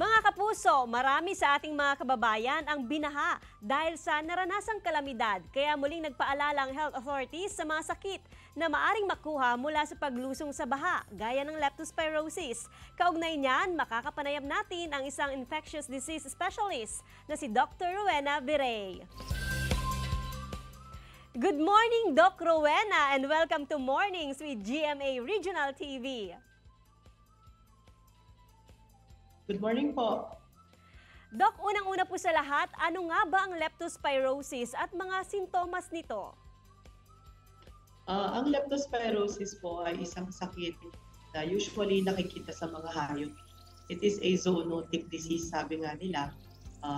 Mga kapuso, marami sa ating mga kababayan ang binaha dahil sa naranasang kalamidad. Kaya muling nagpaalala ang health authorities sa mga sakit na maaring makuha mula sa paglusong sa baha, gaya ng leptospirosis. Kaugnay niyan, makakapanayam natin ang isang infectious disease specialist na si Dr. Rowena Virey. Good morning, Doc Rowena, and welcome to Mornings with GMA Regional TV. Good morning po. Doc, unang-una po sa lahat, ano nga ba ang leptospirosis at mga sintomas nito? Ang leptospirosis po ay isang sakit na usually nakikita sa mga hayop. It is a zoonotic disease, sabi nga nila.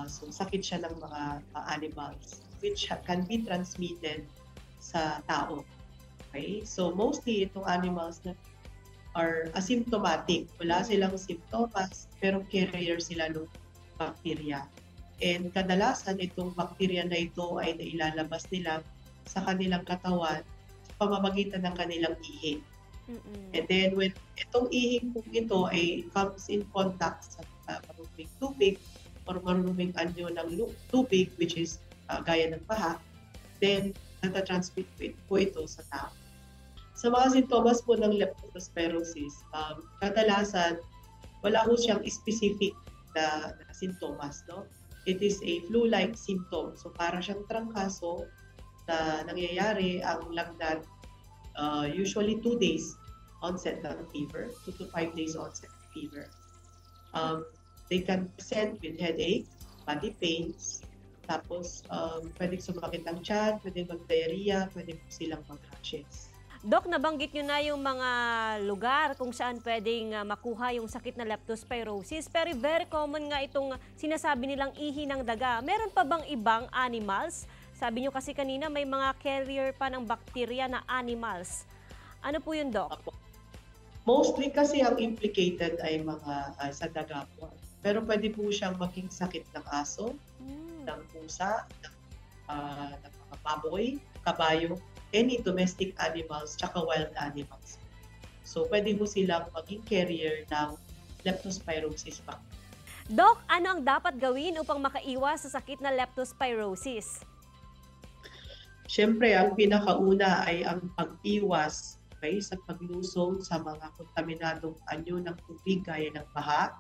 So sakit siya ng mga animals which can be transmitted sa tao. Okay? So mostly itong animals na are asymptomatic. Wala silang simptomas, pero carrier sila ng bacteria. And kadalasan itong bacteria na ito ay nailalabas nila sa kanilang katawan sa pamamagitan ng kanilang ihi. And then when itong ihi po ito ay comes in contact sa maruming tubig or maruming anyo ng tubig, which is gaya ng baha, then natatransmit po ito sa tao. Sa mga sintomas po ng leptospirosis, kadalasan wala ho siyang specific na sintomas. No? It is a flu-like symptom. So para siyang trangkaso na nangyayari ang lagnat, usually 2 days onset ng fever, 2 to 5 days onset ng fever. They can present with headache, body pains, tapos pwedeng sumakit ang tiyan, pwedeng mag-diarrhea, pwedeng silang mag-rashes. Dok, nabanggit nyo na yung mga lugar kung saan pwedeng makuha yung sakit na leptospirosis. Pero very common nga itong sinasabi nilang ihi ng daga. Meron pa bang ibang animals? Sabi nyo kasi kanina may mga carrier pa ng bakterya na animals. Ano po yun, Dok? Mostly kasi ang implicated ay mga sa daga po. Pero pwede po siyang maging sakit ng aso, ng pusa, ng mga baboy, kabayo, any domestic animals, tsaka wild animals. So, pwede po silang maging carrier ng leptospirosis bacteria. Doc, ano ang dapat gawin upang makaiwas sa sakit na leptospirosis? Siyempre, ang pinakauna ay ang pag-iwas sa paglusong sa mga kontaminadong anyo ng tubig gaya ng baha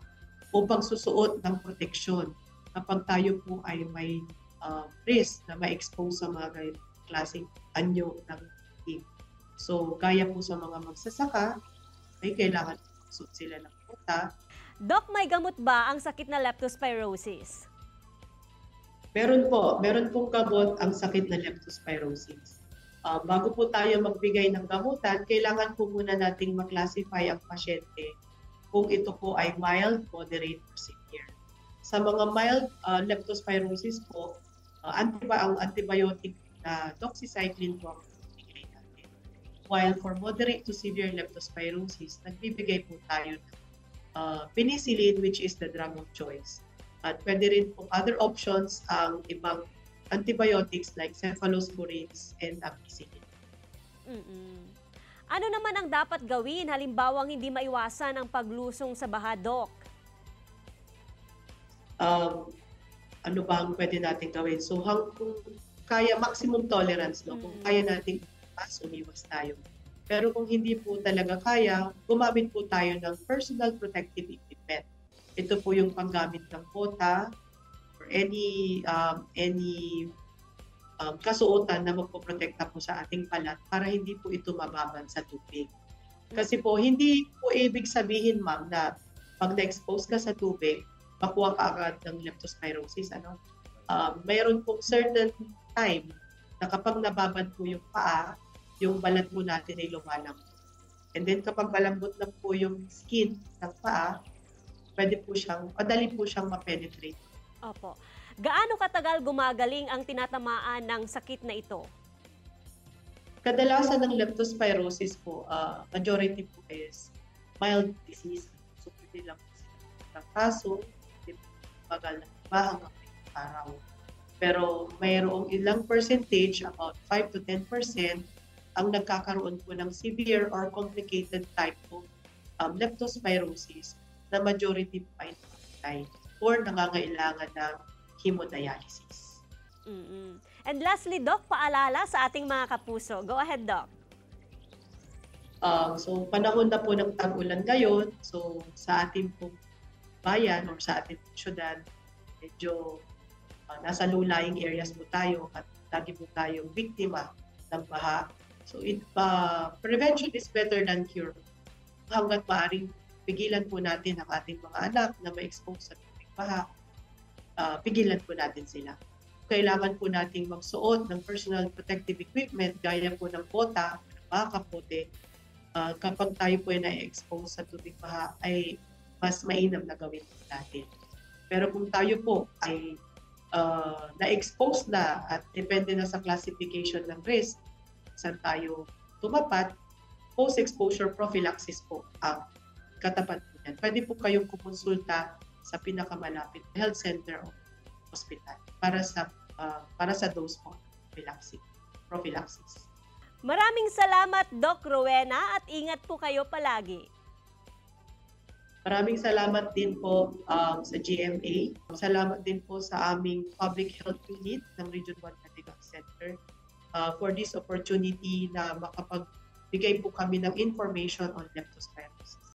o pagsusuot ng proteksyon kapag tayo po ay may risk na ma-expose sa mga klaseng anyo ng tubig. So, gaya po sa mga magsasaka, ay kailangan suot sila ng bota. Doc, may gamot ba ang sakit na leptospirosis? Meron pong gamot ang sakit na leptospirosis. Bago po tayo magbigay ng gamutan, kailangan po muna nating maklasify ang pasyente kung ito po ay mild, moderate, or severe. Sa mga mild leptospirosis po, ang antibiotic na doxycycline po ang nagbibigay natin. While for moderate to severe leptospirosis, nagbibigay po tayo ng penicillin, which is the drug of choice. At pwede rin po other options ang ibang antibiotics like cephalosporins and ampicillin. Ano naman ang dapat gawin halimbawang hindi maiwasan ang paglusong sa baha, Doc? Ano ba ang pwede natin gawin? So, kung kaya maximum tolerance, no? Kung kaya nating umiwas tayo. Pero kung hindi po talaga kaya, gumamit po tayo ng personal protective equipment. Ito po yung panggamit ng bota or any kasuotan na magpoprotekta po sa ating balat para hindi po ito mababad sa tubig. Kasi po, hindi po ibig sabihin, ma'am, na pag na-expose ka sa tubig, makuha ka agad ng leptospirosis. Mayroon pong certain time na kapag nababad po yung paa, yung balat po natin ay lumalambot. And then kapag malambot na po yung skin ng paa, madali po siyang ma-penetrate. Opo. Gaano katagal gumagaling ang tinatamaan ng sakit na ito? Kadalasan ng leptospirosis po, majority po is mild disease. So, pwede lang po sila kaso, bagal na ba hanggang araw. Pero mayroong ilang percentage, about 5 to 10%, ang nagkakaroon po ng severe or complicated type of leptospirosis na majority po ay namatay or nangangailangan ng hemodialysis. And lastly, Doc, paalala sa ating mga kapuso. Go ahead, Doc. So panahon na po ng tag-ulan ngayon, so sa ating pong bayan or sa ating syudad, medyo nasa low-lying areas po tayo at lagi po tayong biktima ng baha. So prevention is better than cure. Hanggat maaaring pigilan po natin ang ating mga anak na ma-expose sa tubig baha, pigilan po natin sila. Kailangan po nating magsuot ng personal protective equipment gaya po ng bota, mga kapote. Kapag tayo po ay na-expose sa tubig baha, ay mas mainam na gawin po natin. Pero kung tayo po ay na-expose na at depende na sa classification ng risk, saan tayo tumapat, post-exposure prophylaxis po ang katapat po yan. Pwede po kayong kumonsulta sa pinakamalapit health center o hospital para sa dose po prophylaxis. Maraming salamat, Doc Rowena, at ingat po kayo palagi. Maraming salamat din po sa GMA. Salamat din po sa aming Public Health Unit ng Region 1 Medical Center for this opportunity na makapagbigay po kami ng information on leptospirosis.